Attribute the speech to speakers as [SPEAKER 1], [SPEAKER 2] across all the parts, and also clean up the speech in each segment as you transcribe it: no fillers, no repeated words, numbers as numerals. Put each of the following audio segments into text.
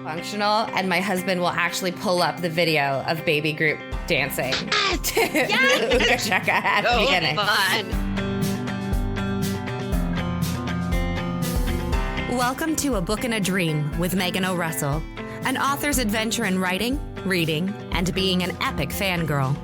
[SPEAKER 1] functional, and my husband will actually pull up the video of baby group dancing.
[SPEAKER 2] Yes!
[SPEAKER 1] Check out at the beginning.
[SPEAKER 2] Fun.
[SPEAKER 1] Welcome to A Book and a Dream with Megan O'Russell, an author's adventure in writing, reading, and being an epic fangirl.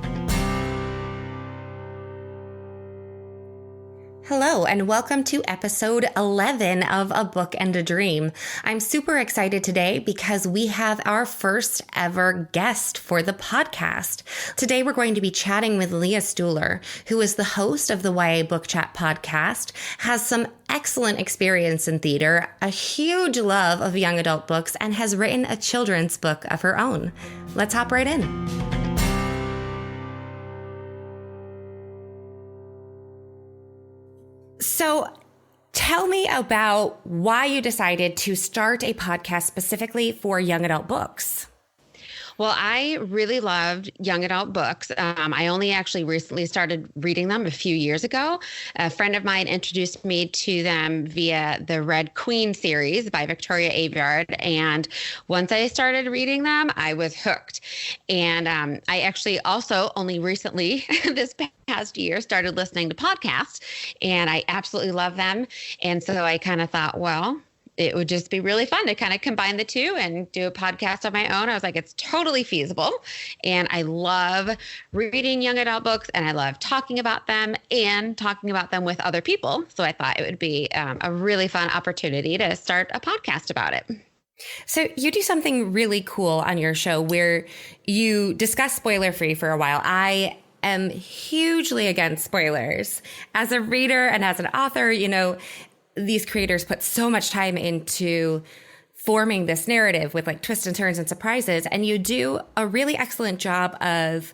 [SPEAKER 1] Hello, and welcome to episode 11 of A Book and a Dream. I'm super excited today because we have our first ever guest for the podcast. Today, we're going to be chatting with Leah Stuhler, who is the host of the YA Book Chat podcast, has some excellent experience in theater, a huge love of young adult books, and has written a children's book of her own. Let's hop right in. So tell me about why you decided to start a podcast specifically for young adult books.
[SPEAKER 2] Well, I really loved young adult books. I only actually recently started reading them a few years ago. A friend of mine introduced me to them via the Red Queen series by Victoria Aveyard. And once I started reading them, I was hooked. And I actually also only recently, this past year, started listening to podcasts, and I absolutely love them. And so I kind of thought, well, it would just be really fun to kind of combine the two and do a podcast of my own. I was like, it's totally feasible. And I love reading young adult books, and I love talking about them and talking about them with other people. So I thought it would be a really fun opportunity to start a podcast about it.
[SPEAKER 1] So you do something really cool on your show where you discuss spoiler-free for a while. I am hugely against spoilers. As a reader and as an author, you know, these creators put so much time into forming this narrative with like twists and turns and surprises. And you do a really excellent job of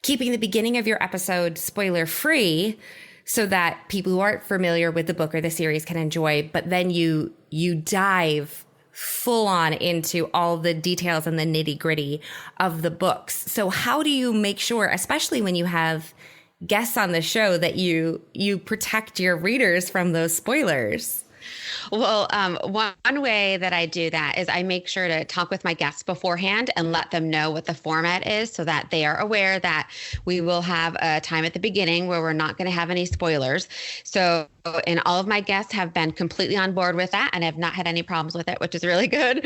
[SPEAKER 1] keeping the beginning of your episode spoiler free so that people who aren't familiar with the book or the series can enjoy. But then you dive full on into all the details and the nitty gritty of the books. So how do you make sure, especially when you have guests on the show, that you protect your readers from those spoilers?
[SPEAKER 2] Well, one way that I do that is I make sure to talk with my guests beforehand and let them know what the format is so that they are aware that we will have a time at the beginning where we're not going to have any spoilers. So, and all of my guests have been completely on board with that and have not had any problems with it, which is really good.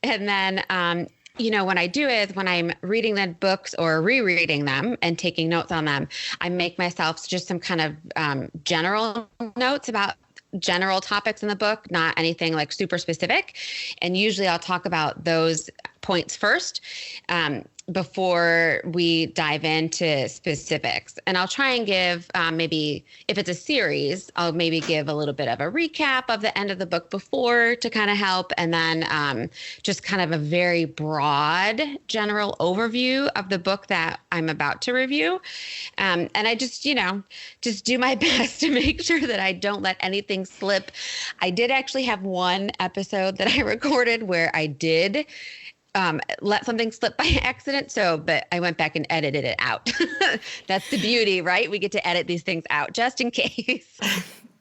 [SPEAKER 2] And then, you know, when I do is when I'm reading the books or rereading them and taking notes on them, I make myself just some kind of general notes about general topics in the book, not anything like super specific. And usually I'll talk about those points first before we dive into specifics. And I'll try and give maybe if it's a series, I'll maybe give a little bit of a recap of the end of the book before to kind of help. And then just kind of a very broad general overview of the book that I'm about to review. And I just, you know, just do my best to make sure that I don't let anything slip. I did actually have one episode that I recorded where I did let something slip by accident. But I went back and edited it out. That's the beauty, right? We get to edit these things out just in case.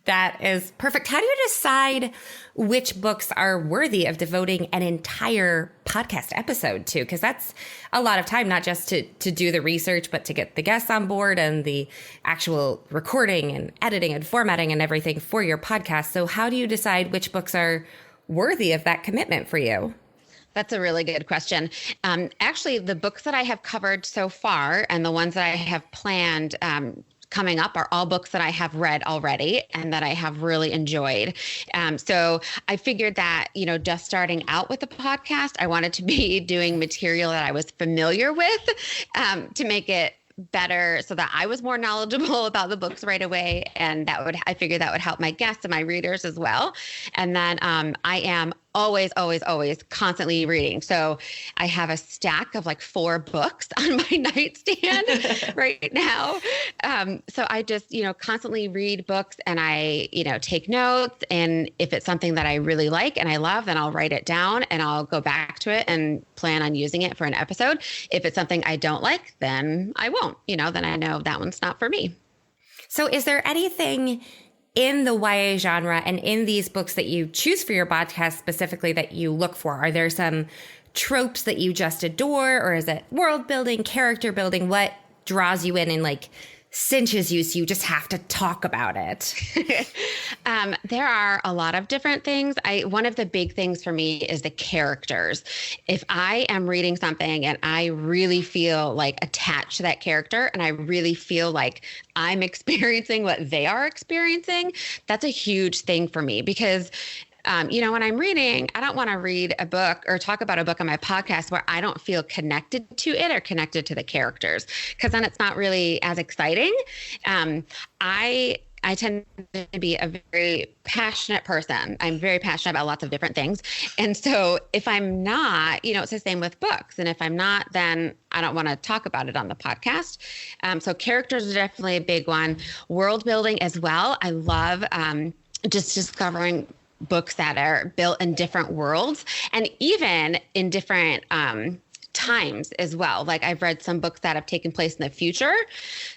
[SPEAKER 1] That is perfect. How do you decide which books are worthy of devoting an entire podcast episode to? Because that's a lot of time, not just to do the research, but to get the guests on board and the actual recording and editing and formatting and everything for your podcast. So how do you decide which books are worthy of that commitment for you?
[SPEAKER 2] That's a really good question. Actually, the books that I have covered so far and the ones that I have planned coming up are all books that I have read already and that I have really enjoyed. So I figured that, you know, just starting out with the podcast, I wanted to be doing material that I was familiar with to make it better so that I was more knowledgeable about the books right away. And I figured that would help my guests and my readers as well. And then I am always constantly reading. So I have a stack of like 4 books on my nightstand right now. So I just, constantly read books and I, take notes. And if it's something that I really like and I love, then I'll write it down and I'll go back to it and plan on using it for an episode. If it's something I don't like, then I won't, then I know that one's not for me.
[SPEAKER 1] So is there anything in the YA genre and in these books that you choose for your podcast specifically that you look for? Are there some tropes that you just adore, or is it world building, character building? What draws you in and like cinches you so you just have to talk about it?
[SPEAKER 2] There are a lot of different things. One of the big things for me is the characters. If I am reading something and I really feel like attached to that character and I really feel like I'm experiencing what they are experiencing, that's a huge thing for me because when I'm reading, I don't want to read a book or talk about a book on my podcast where I don't feel connected to it or connected to the characters, because then it's not really as exciting. I tend to be a very passionate person. I'm very passionate about lots of different things. And so if I'm not, it's the same with books. And if I'm not, then I don't want to talk about it on the podcast. So characters are definitely a big one. World building as well. I love just discovering books that are built in different worlds and even in different times as well. Like I've read some books that have taken place in the future,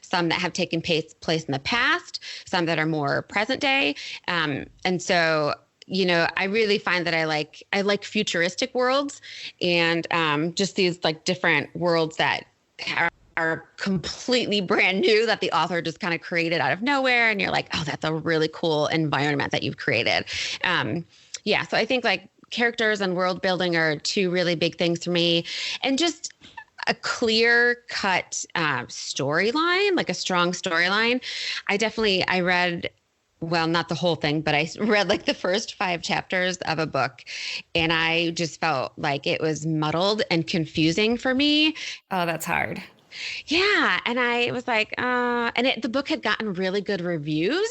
[SPEAKER 2] some that have taken place in the past, some that are more present day. And so, I really find that I like futuristic worlds and just these like different worlds that are completely brand new that the author just kind of created out of nowhere. And you're like, oh, that's a really cool environment that you've created. So I think like characters and world building are two really big things for me. And just a clear cut storyline, like a strong storyline. I read, well, not the whole thing, but I read like the first 5 chapters of a book and I just felt like it was muddled and confusing for me.
[SPEAKER 1] Oh, that's hard.
[SPEAKER 2] Yeah. And I was like, the book had gotten really good reviews.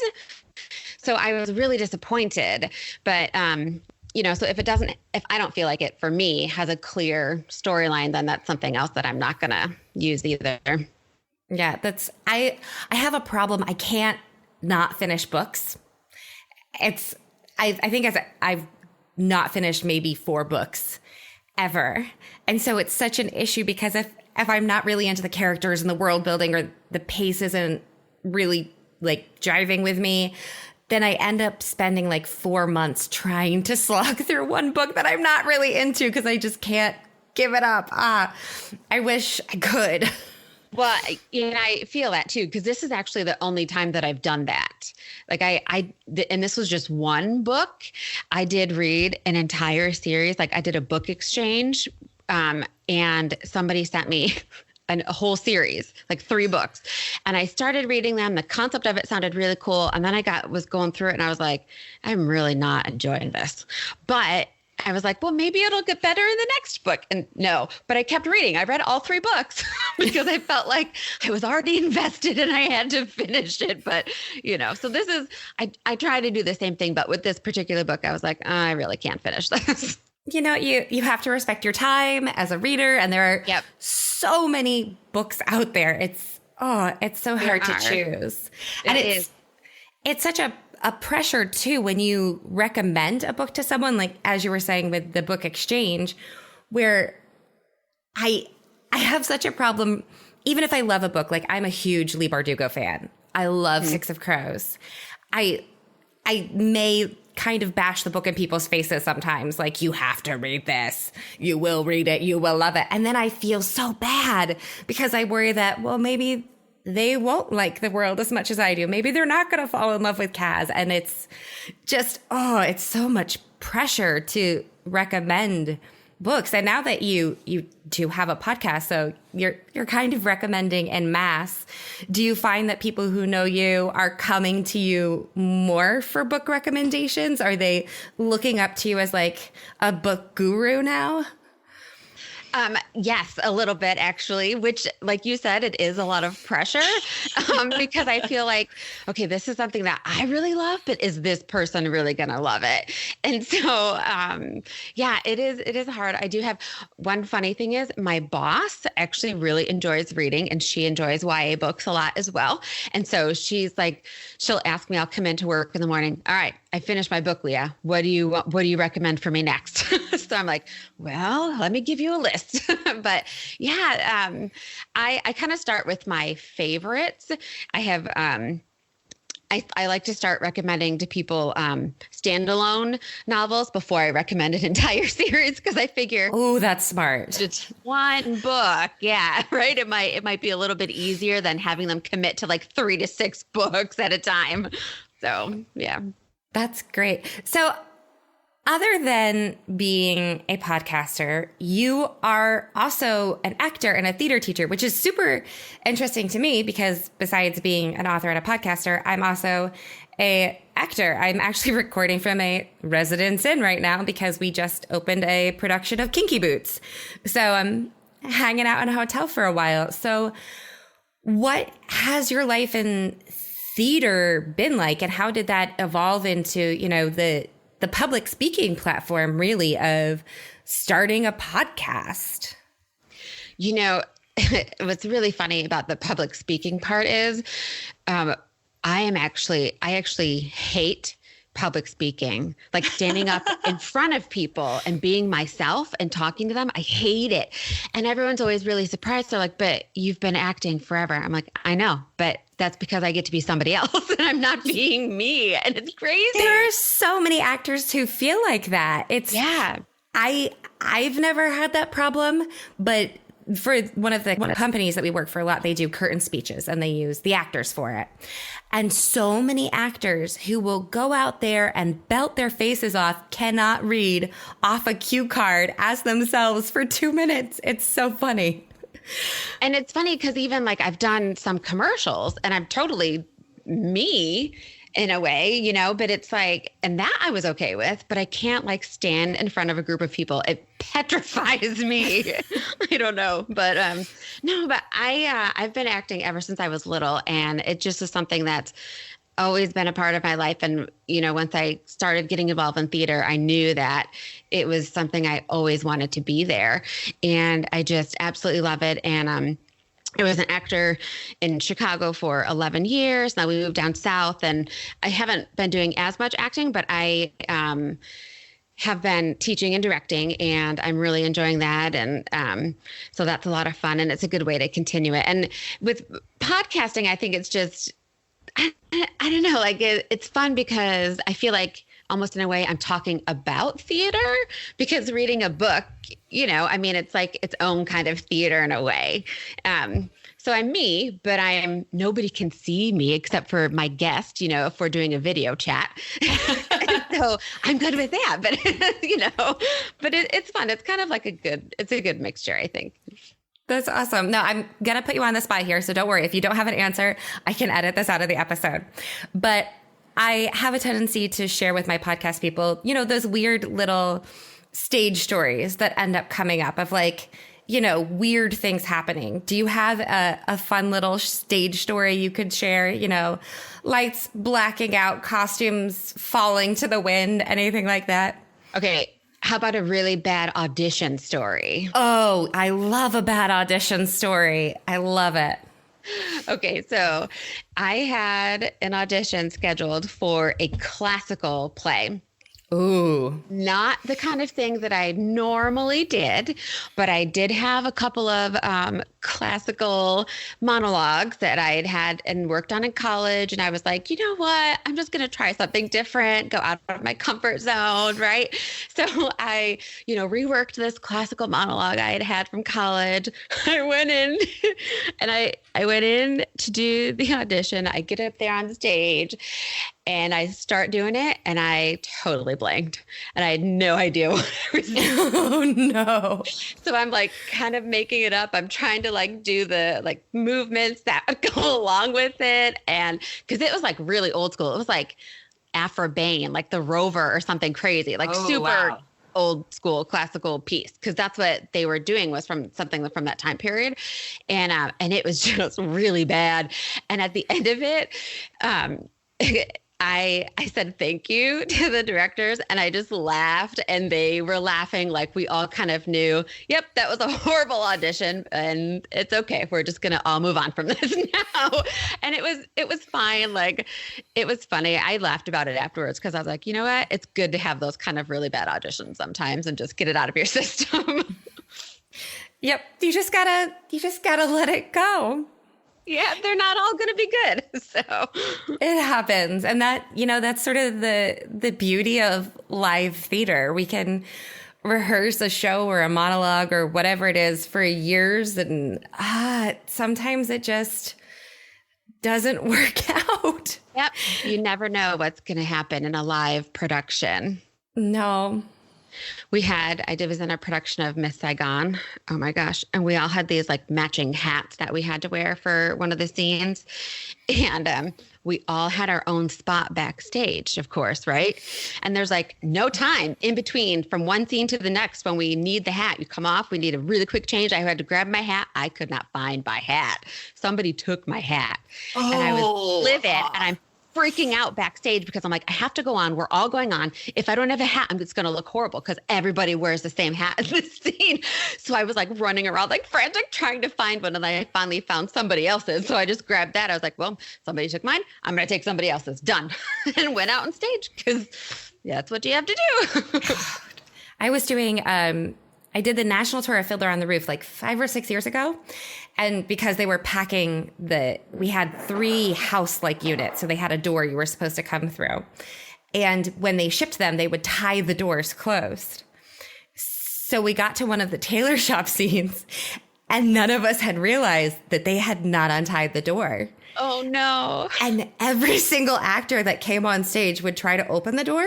[SPEAKER 2] So I was really disappointed. But, so if I don't feel like it for me has a clear storyline, then that's something else that I'm not going to use either.
[SPEAKER 1] Yeah, I have a problem. I can't not finish books. I think I've not finished maybe 4 books ever. And so it's such an issue because if I'm not really into the characters and the world building or the pace isn't really like driving with me, then I end up spending like 4 months trying to slog through one book that I'm not really into because I just can't give it up. I wish I could.
[SPEAKER 2] Well, I feel that too, because this is actually the only time that I've done that. Like and this was just one book. I did read an entire series. Like I did a book exchange, and somebody sent me a whole series, like 3 books. And I started reading them. The concept of it sounded really cool. And then was going through it and I was like, I'm really not enjoying this. But I was like, well, maybe it'll get better in the next book. And no, but I kept reading. I read all 3 books because I felt like I was already invested and I had to finish it. But, so this is, I try to do the same thing. But with this particular book, I was like, I really can't finish this.
[SPEAKER 1] You have to respect your time as a reader. And there are so many books out there. It's so hard to choose. And it's such a pressure too when you recommend a book to someone, like as you were saying with the book exchange, where I have such a problem. Even if I love a book, like I'm a huge Leigh Bardugo fan. I love Six of Crows. I may kind of bash the book in people's faces sometimes, like, you have to read this. You will read it. You will love it. And then I feel so bad because I worry that, well, maybe they won't like the world as much as I do. Maybe they're not going to fall in love with Kaz. And it's just, it's so much pressure to recommend books. And now that you do have a podcast, so you're kind of recommending en masse, do you find that people who know you are coming to you more for book recommendations? Are they looking up to you as like a book guru now?
[SPEAKER 2] Yes, a little bit actually, which, like you said, it is a lot of pressure because I feel like, okay, this is something that I really love, but is this person really going to love it? And so, it is hard. I do have one funny thing is my boss actually really enjoys reading and she enjoys YA books a lot as well. And so she's like, she'll ask me, I'll come into work in the morning. All right, I finished my book, Leah. What do you recommend for me next? So I'm like, well, let me give you a list. But I kind of start with my favorites. I have I like to start recommending to people standalone novels before I recommend an entire series, because I figure,
[SPEAKER 1] oh, that's smart.
[SPEAKER 2] it's one book. Yeah, right. It might be a little bit easier than having them commit to like 3 to 6 books at a time. So, yeah.
[SPEAKER 1] That's great. So, other than being a podcaster, you are also an actor and a theater teacher, which is super interesting to me because besides being an author and a podcaster, I'm also a actor. I'm actually recording from a Residence Inn right now because we just opened a production of Kinky Boots. So I'm hanging out in a hotel for a while. So what has your life in theater been like, and how did that evolve into, the public speaking platform, really, of starting a podcast?
[SPEAKER 2] What's really funny about the public speaking part is I actually hate public speaking, like standing up in front of people and being myself and talking to them. I hate it. And everyone's always really surprised. They're like, but you've been acting forever. I'm like, I know, but that's because I get to be somebody else and I'm not being me. And it's crazy.
[SPEAKER 1] There are so many actors who feel like that. I've never had that problem, but for one of the companies that we work for a lot, they do curtain speeches and they use the actors for it. And so many actors who will go out there and belt their faces off cannot read off a cue card as themselves for 2 minutes. It's so funny.
[SPEAKER 2] And it's funny because even like I've done some commercials and I'm totally me in a way, but it's like, and that I was okay with, but I can't like stand in front of a group of people. It petrifies me. I don't know, but no, but I've been acting ever since I was little, and it just is something that's always been a part of my life. And, once I started getting involved in theater, I knew that it was something I always wanted to be there. And I just absolutely love it. And, I was an actor in Chicago for 11 years. Now we moved down south, and I haven't been doing as much acting, but I have been teaching and directing, and I'm really enjoying that. And so that's a lot of fun, and it's a good way to continue it. And with podcasting, I think it's just, I don't know, like it's fun because I feel like almost in a way I'm talking about theater, because reading a book, it's like its own kind of theater in a way. So I'm me, but nobody can see me except for my guest, if we're doing a video chat. So I'm good with that, but but it's fun. It's kind of like it's a good mixture, I think.
[SPEAKER 1] That's awesome. No, I'm going to put you on the spot here. So don't worry. If you don't have an answer, I can edit this out of the episode. But I have a tendency to share with my podcast people, those weird little stage stories that end up coming up of like, weird things happening. Do you have a fun little stage story you could share? Lights blacking out, costumes falling to the wind, anything like that?
[SPEAKER 2] Okay. How about a really bad audition story?
[SPEAKER 1] Oh, I love a bad audition story. I love it.
[SPEAKER 2] Okay, so I had an audition scheduled for a classical play.
[SPEAKER 1] Ooh.
[SPEAKER 2] Not the kind of thing that I normally did, but I did have a couple of classical monologues that I had and worked on in college. And I was like, you know what? I'm just going to try something different, go out of my comfort zone, right? So I, reworked this classical monologue I had from college. I went in and I went in to do the audition. I get up there on stage and I start doing it, and I totally blanked, and I had no idea what I was doing.
[SPEAKER 1] Oh, no.
[SPEAKER 2] So I'm like kind of making it up. I'm trying to like do the like movements that go along with it. And because it was like really old school. It was like Afro-Bane, like the Rover or something crazy, like super old school classical piece. Because that's what they were doing, was from something from that time period. And it was just really bad. And at the end of it, I said thank you to the directors, and I just laughed, and they were laughing like we all kind of knew, yep, that was a horrible audition, and it's okay. We're just going to all move on from this now. And it was fine. Like, it was funny. I laughed about it afterwards because I was like, you know what? It's good to have those kind of really bad auditions sometimes and just get it out of your system.
[SPEAKER 1] Yep. You just gotta let it go.
[SPEAKER 2] Yeah, they're not all going to be good. So
[SPEAKER 1] It happens. And that, that's sort of the beauty of live theater. We can rehearse a show or a monologue or whatever it is for years. And sometimes it just doesn't work out.
[SPEAKER 2] yep, you never know what's going to happen in a live production.
[SPEAKER 1] No.
[SPEAKER 2] I was in a production of Miss Saigon. Oh my gosh. And we all had these like matching hats that we had to wear for one of the scenes. And we all had our own spot backstage, of course, right? And there's like no time in between from one scene to the next when we need the hat. You come off, we need a really quick change. I had to grab my hat. I could not find my hat. Somebody took my hat. And I was livid and I'm freaking out backstage because I'm like, I have to go on. We're all going on. If I don't have a hat, I'm just going to look horrible because everybody wears the same hat in this scene. So I was like running around like frantic trying to find one. And then I finally found somebody else's. So I just grabbed that. I was like, well, somebody took mine. I'm going to take somebody else's. Done. And went out on stage because that's what you have to do.
[SPEAKER 1] I was doing, I did the national tour of Fiddler on the Roof like 5 or 6 years ago. And because they were packing we had 3 house-like units. So they had a door you were supposed to come through. And when they shipped them, they would tie the doors closed. So we got to one of the tailor shop scenes and none of us had realized that they had not untied the door.
[SPEAKER 2] Oh no.
[SPEAKER 1] And every single actor that came on stage would try to open the door,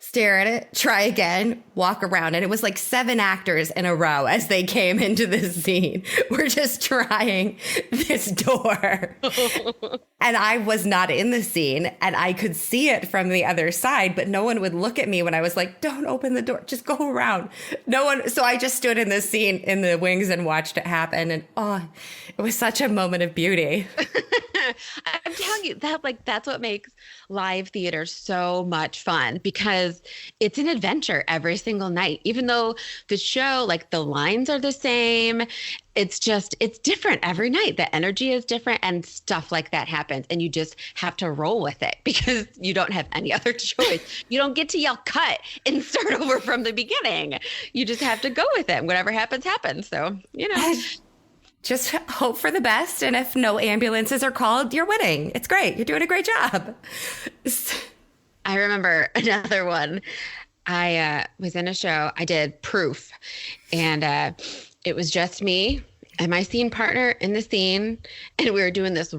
[SPEAKER 1] stare at it, try again, walk around. And it was like 7 actors in a row as they came into this scene. We're just trying this door. And I was not in the scene and I could see it from the other side, but no one would look at me when I was like, don't open the door, just go around. No one. So I just stood in this scene in the wings and watched it happen. And it was such a moment of beauty.
[SPEAKER 2] I'm telling you that's what makes live theater so much fun because it's an adventure every single night. Even though the show, like the lines are the same, it's different every night. The energy is different and stuff like that happens. And you just have to roll with it because you don't have any other choice. You don't get to yell cut and start over from the beginning. You just have to go with it. Whatever happens, happens. So,
[SPEAKER 1] Just hope for the best. And if no ambulances are called, you're winning. It's great. You're doing a great job.
[SPEAKER 2] I remember another one. I was in a show. I did Proof. And it was just me and my scene partner in the scene. And we were doing this the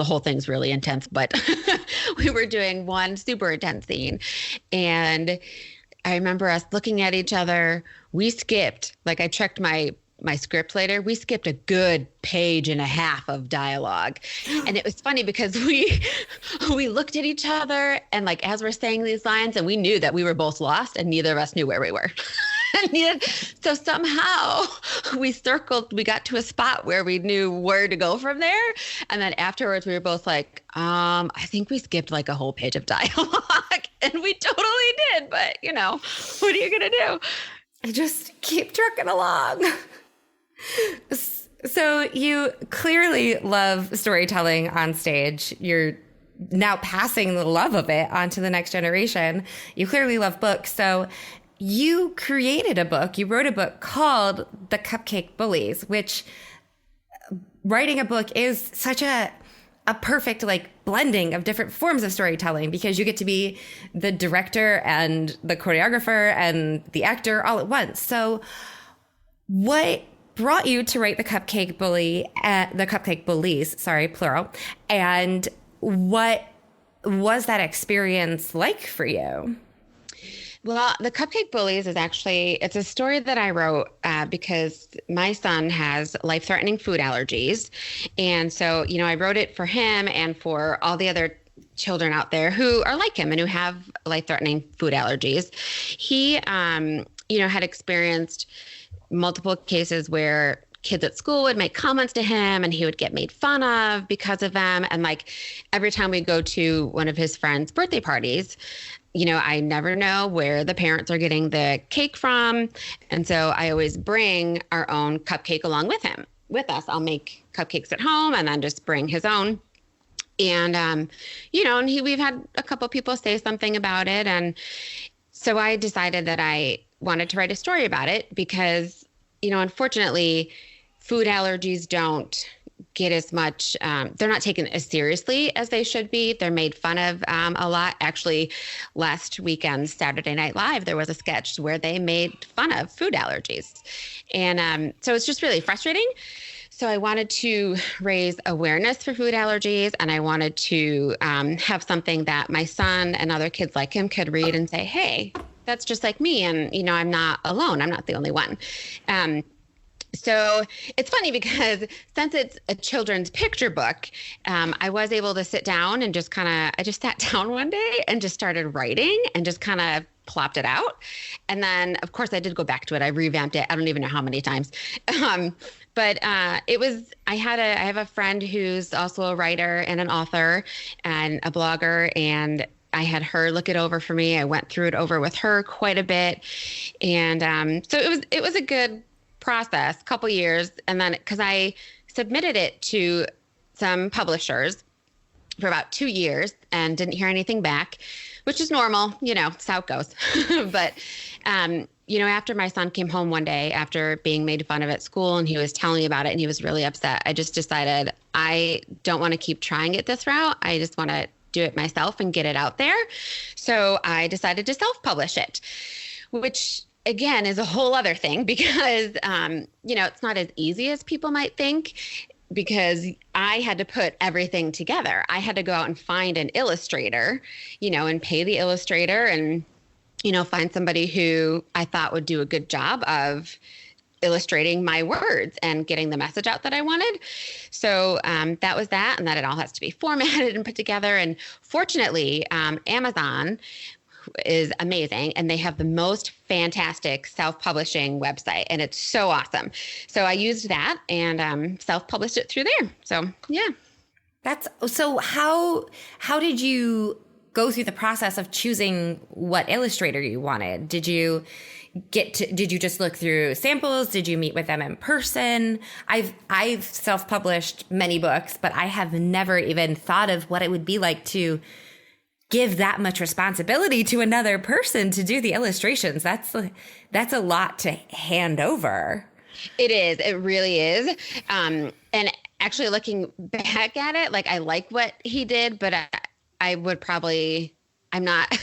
[SPEAKER 2] whole thing's really intense, but we were doing one super intense scene. And I remember us looking at each other. We skipped, like I checked my script later, we skipped a good 1.5 pages of dialogue. And it was funny because we looked at each other and like, as we're saying these lines and we knew that we were both lost and neither of us knew where we were. So somehow we got to a spot where we knew where to go from there. And then afterwards we were both like, I think we skipped like a whole page of dialogue and we totally did. But what are you going to do?
[SPEAKER 1] Just keep trucking along. So you clearly love storytelling on stage. You're now passing the love of it onto the next generation. You clearly love books. So you created a book. You wrote a book called The Cupcake Bullies, which writing a book is such a perfect like blending of different forms of storytelling because you get to be the director and the choreographer and the actor all at once. So what brought you to write the Cupcake Bullies, sorry, plural. And what was that experience like for you?
[SPEAKER 2] Well, the Cupcake Bullies it's a story that I wrote because my son has life-threatening food allergies. And so, I wrote it for him and for all the other children out there who are like him and who have life-threatening food allergies. He, had experienced multiple cases where kids at school would make comments to him and he would get made fun of because of them. And like every time we go to one of his friends' birthday parties, I never know where the parents are getting the cake from. And so I always bring our own cupcake along with us. I'll make cupcakes at home and then just bring his own. And, we've had a couple people say something about it. And so I decided that I wanted to write a story about it because, unfortunately, food allergies don't get as much, they're not taken as seriously as they should be. They're made fun of a lot. Actually, last weekend's Saturday Night Live, there was a sketch where they made fun of food allergies. And so it's just really frustrating. So I wanted to raise awareness for food allergies, and I wanted to have something that my son and other kids like him could read and say, hey, that's just like me. And, you know, I'm not alone. I'm not the only one. So it's funny because since it's a children's picture book, I was able to sit down and I just sat down one day and just started writing and just kind of plopped it out. And then, of course, I did go back to it. I revamped it. I don't even know how many times. But I have a friend who's also a writer and an author and a blogger, and I had her look it over for me. I went through it over with her quite a bit. And so it was a good process, couple years. And then because I submitted it to some publishers for about 2 years and didn't hear anything back, which is normal, you know, it's how it goes. But, you know, after my son came home one day after being made fun of at school and he was telling me about it and he was really upset, I just decided I don't want to keep trying it this route. I just want to do it myself and get it out there. So I decided to self-publish it, which again is a whole other thing because, you know, it's not as easy as people might think because I had to put everything together. I had to go out and find an illustrator, you know, and pay the illustrator and, you know, find somebody who I thought would do a good job of illustrating my words and getting the message out that I wanted. So that was that. And then it all has to be formatted and put together. And fortunately, Amazon is amazing. And they have the most fantastic self-publishing website. And it's so awesome. So I used that and self-published it through there. So, yeah.
[SPEAKER 1] So how did you go through the process of choosing what illustrator you wanted? Did you just look through samples? Did you meet with them in person? I've self-published many books, but I have never even thought of what it would be like to give that much responsibility to another person to do the illustrations. That's a lot to hand over.
[SPEAKER 2] It is. It really is. And actually looking back at it, like I like what he did, but I would probably, I'm not,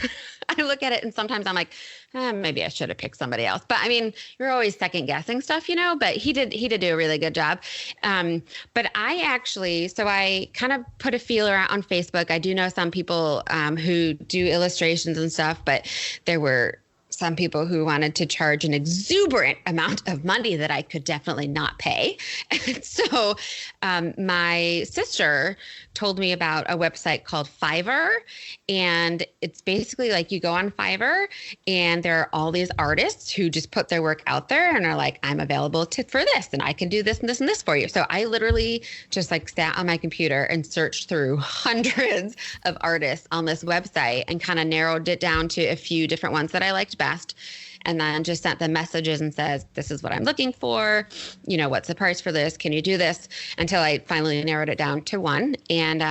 [SPEAKER 2] I look at it and sometimes I'm like, maybe I should have picked somebody else. But I mean, you're always second guessing stuff, you know, but he did do a really good job. But I kind of put a feeler out on Facebook. I do know some people who do illustrations and stuff, but there were some people who wanted to charge an exuberant amount of money that I could definitely not pay. And so my sister told me about a website called Fiverr. And it's basically like you go on Fiverr and there are all these artists who just put their work out there and are like, I'm available for this and I can do this and this and this for you. So I literally just like sat on my computer and searched through hundreds of artists on this website and kind of narrowed it down to a few different ones that I liked best. And then just sent them messages and says, this is what I'm looking for. You know, what's the price for this? Can you do this? Until I finally narrowed it down to one. And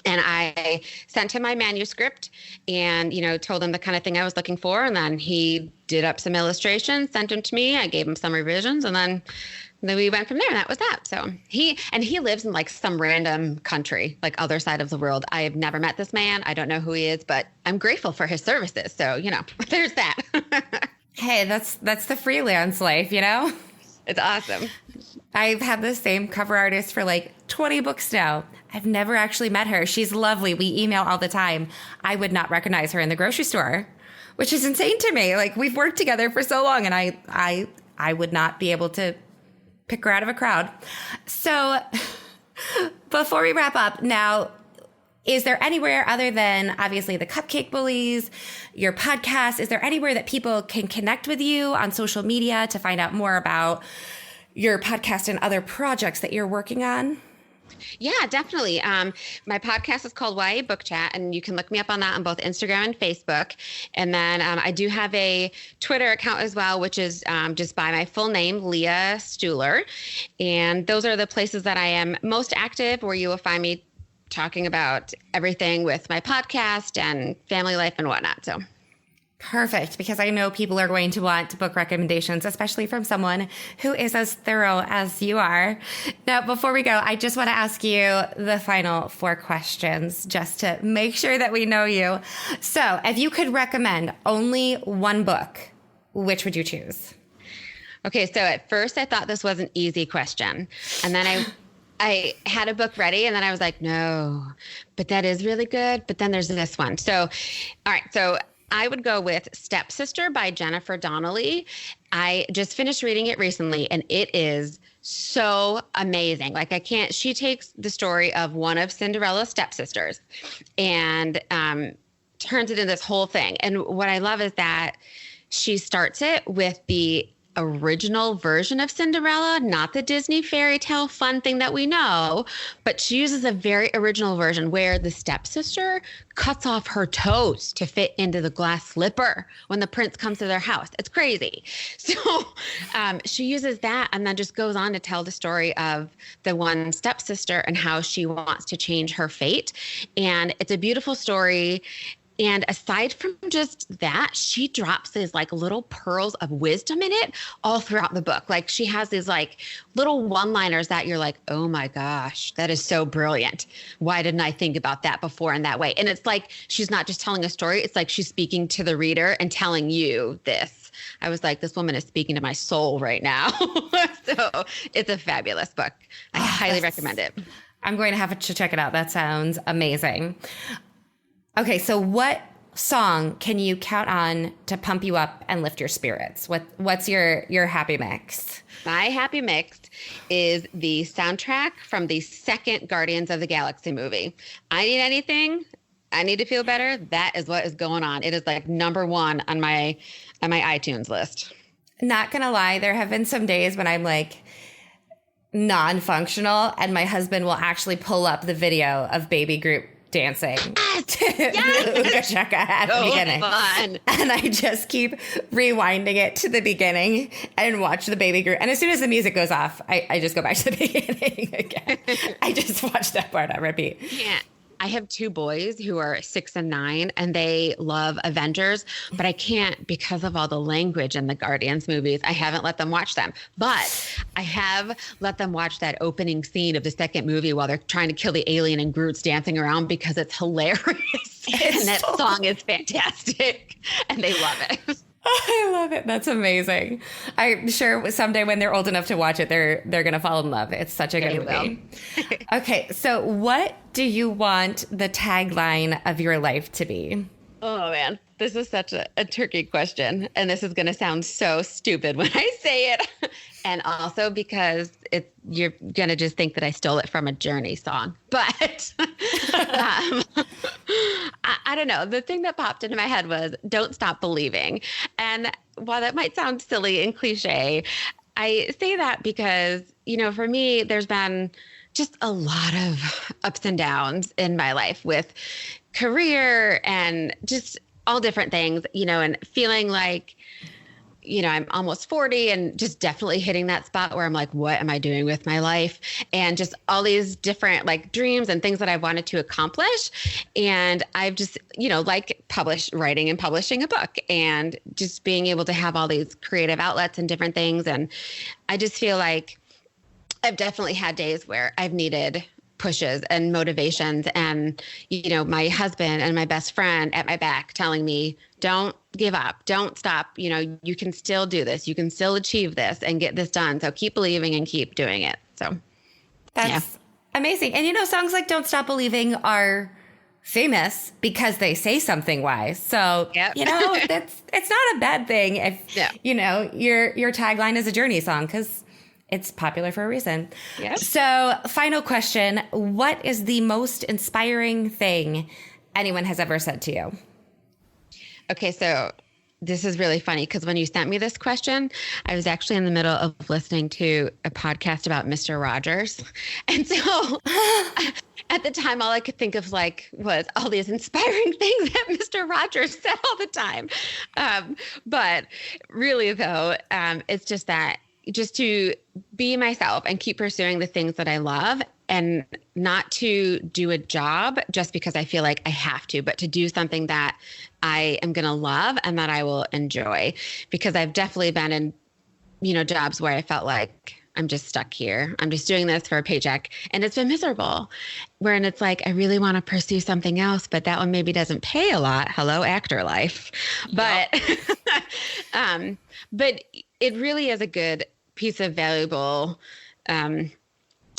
[SPEAKER 2] I sent him my manuscript and, you know, told him the kind of thing I was looking for. And then he did up some illustrations, sent them to me. I gave him some revisions and then we went from there. And that was that. So he lives in like some random country, like other side of the world. I have never met this man. I don't know who he is, but I'm grateful for his services. So, you know, there's that.
[SPEAKER 1] Hey, that's the freelance life, you know?
[SPEAKER 2] It's awesome.
[SPEAKER 1] I've had the same cover artist for like 20 books now. I've never actually met her. She's lovely. We email all the time. I would not recognize her in the grocery store, which is insane to me. Like we've worked together for so long and I would not be able to pick her out of a crowd. So before we wrap up now, is there anywhere other than obviously the Cupcake Bullies, your podcast, is there anywhere that people can connect with you on social media to find out more about your podcast and other projects that you're working on?
[SPEAKER 2] Yeah, definitely. My podcast is called YA Book Chat, and you can look me up on that on both Instagram and Facebook. And then I do have a Twitter account as well, which is just by my full name, Leah Stuhler. And those are the places that I am most active, where you will find me talking about everything with my podcast and family life and whatnot. So
[SPEAKER 1] Perfect, because I know people are going to want book recommendations, especially from someone who is as thorough as you are. Now, before we go, I just want to ask you the final 4 questions just to make sure that we know you. So, if you could recommend only one book, which would you choose?
[SPEAKER 2] Okay, so at first I thought this was an easy question. And then I had a book ready and then I was like, no, but that is really good. But then there's this one. So, all right. So I would go with Stepsister by Jennifer Donnelly. I just finished reading it recently and it is so amazing. Like she takes the story of one of Cinderella's stepsisters and turns it into this whole thing. And what I love is that she starts it with the original version of Cinderella, not the Disney fairy tale fun thing that we know, but she uses a very original version where the stepsister cuts off her toes to fit into the glass slipper when the prince comes to their house. It's crazy. So she uses that and then just goes on to tell the story of the one stepsister and how she wants to change her fate. And it's a beautiful story. And aside from just that, she drops these like little pearls of wisdom in it all throughout the book. Like she has these like little one-liners that you're like, oh my gosh, that is so brilliant. Why didn't I think about that before in that way? And it's like, she's not just telling a story. It's like she's speaking to the reader and telling you this. I was like, this woman is speaking to my soul right now. So it's a fabulous book. I highly recommend it.
[SPEAKER 1] I'm going to have to check it out. That sounds amazing. Okay, so what song can you count on to pump you up and lift your spirits? What's your happy mix?
[SPEAKER 2] My happy mix is the soundtrack from the second Guardians of the Galaxy movie. I Need Anything, I Need to Feel Better. That is what is going on. It is like number 1 on my iTunes list.
[SPEAKER 1] Not gonna lie, there have been some days when I'm like non-functional and my husband will actually pull up the video of Baby Groot dancing to Ooga Chaka at the beginning.
[SPEAKER 2] Fun.
[SPEAKER 1] And I just keep rewinding it to the beginning and watch the Baby Groot. And as soon as the music goes off, I just go back to the beginning again. I just watch that part on repeat.
[SPEAKER 2] Yeah. I have 2 boys who are 6 and 9, and they love Avengers, but I can't because of all the language in the Guardians movies. I haven't let them watch them, but I have let them watch that opening scene of the second movie while they're trying to kill the alien and Groot's dancing around because it's hilarious. And that song is fantastic and they love it.
[SPEAKER 1] I love it. That's amazing. I'm sure someday when they're old enough to watch it, they're going to fall in love. It's such a good movie. Okay, so what do you want the tagline of your life to be?
[SPEAKER 2] Oh, man. This is such a tricky question. And this is going to sound so stupid when I say it. And also because you're going to just think that I stole it from a Journey song. But I don't know. The thing that popped into my head was Don't Stop Believing. And while that might sound silly and cliche, I say that because, for me, there's been just a lot of ups and downs in my life with career and just all different things, and feeling like, I'm almost 40 and just definitely hitting that spot where I'm like, what am I doing with my life? And just all these different like dreams and things that I wanted to accomplish. And I've just, writing and publishing a book and just being able to have all these creative outlets and different things. And I just feel like I've definitely had days where I've needed pushes and motivations and, my husband and my best friend at my back telling me, don't give up, don't stop. You can still do this. You can still achieve this and get this done. So keep believing and keep doing it. So
[SPEAKER 1] that's amazing. And, songs like Don't Stop Believing are famous because they say something wise. So, it's not a bad thing if, your tagline is a Journey song because it's popular for a reason.
[SPEAKER 2] Yep.
[SPEAKER 1] So, final question. What is the most inspiring thing anyone has ever said to you?
[SPEAKER 2] Okay, so this is really funny because when you sent me this question, I was actually in the middle of listening to a podcast about Mr. Rogers. And so at the time, all I could think of was all these inspiring things that Mr. Rogers said all the time. But really, though, it's just that just to be myself and keep pursuing the things that I love and not to do a job just because I feel like I have to, but to do something that I am going to love and that I will enjoy, because I've definitely been in, jobs where I felt like I'm just stuck here. I'm just doing this for a paycheck, and it's been miserable. Wherein it's like, I really want to pursue something else, but that one maybe doesn't pay a lot. Hello, actor life. But, but it really is a good piece of valuable,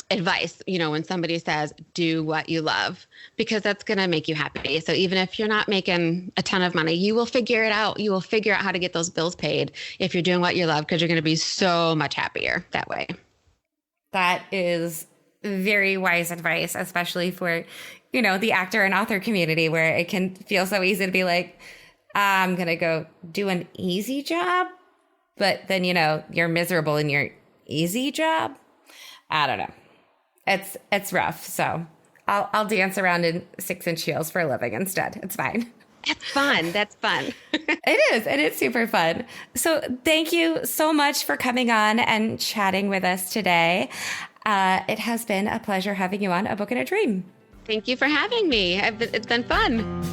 [SPEAKER 2] advice, when somebody says, do what you love, because that's going to make you happy. So even if you're not making a ton of money, you will figure it out. You will figure out how to get those bills paid if you're doing what you love, because you're going to be so much happier that way.
[SPEAKER 1] That is very wise advice, especially for, the actor and author community, where it can feel so easy to be like, I'm going to go do an easy job, but then, you're miserable in your easy job. I don't know. It's rough. So I'll dance around in 6-inch heels for a living instead. It's fine.
[SPEAKER 2] That's fun. That's fun.
[SPEAKER 1] It is. And it's super fun. So thank you so much for coming on and chatting with us today. It has been a pleasure having you on A Book and a Dream.
[SPEAKER 2] Thank you for having me. It's been fun.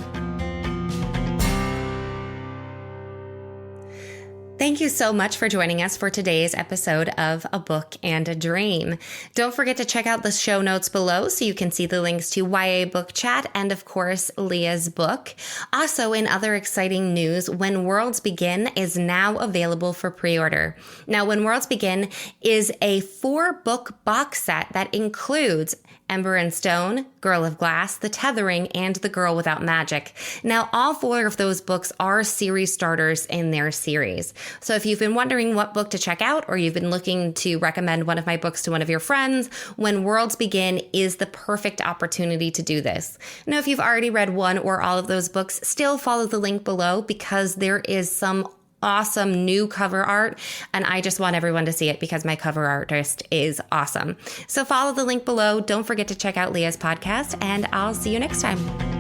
[SPEAKER 1] Thank you so much for joining us for today's episode of A Book and a Dream. Don't forget to check out the show notes below so you can see the links to YA Book Chat and, of course, Leah's book. Also, in other exciting news, When Worlds Begin is now available for pre-order. Now, When Worlds Begin is a 4-book box set that includes Ember and Stone, Girl of Glass, The Tethering, and The Girl Without Magic. Now, all 4 of those books are series starters in their series. So if you've been wondering what book to check out, or you've been looking to recommend one of my books to one of your friends, When Worlds Begin is the perfect opportunity to do this. Now, if you've already read one or all of those books, still follow the link below, because there is some awesome new cover art, and I just want everyone to see it because my cover artist is awesome. So follow the link below. Don't forget to check out Leah's podcast, and I'll see you next time.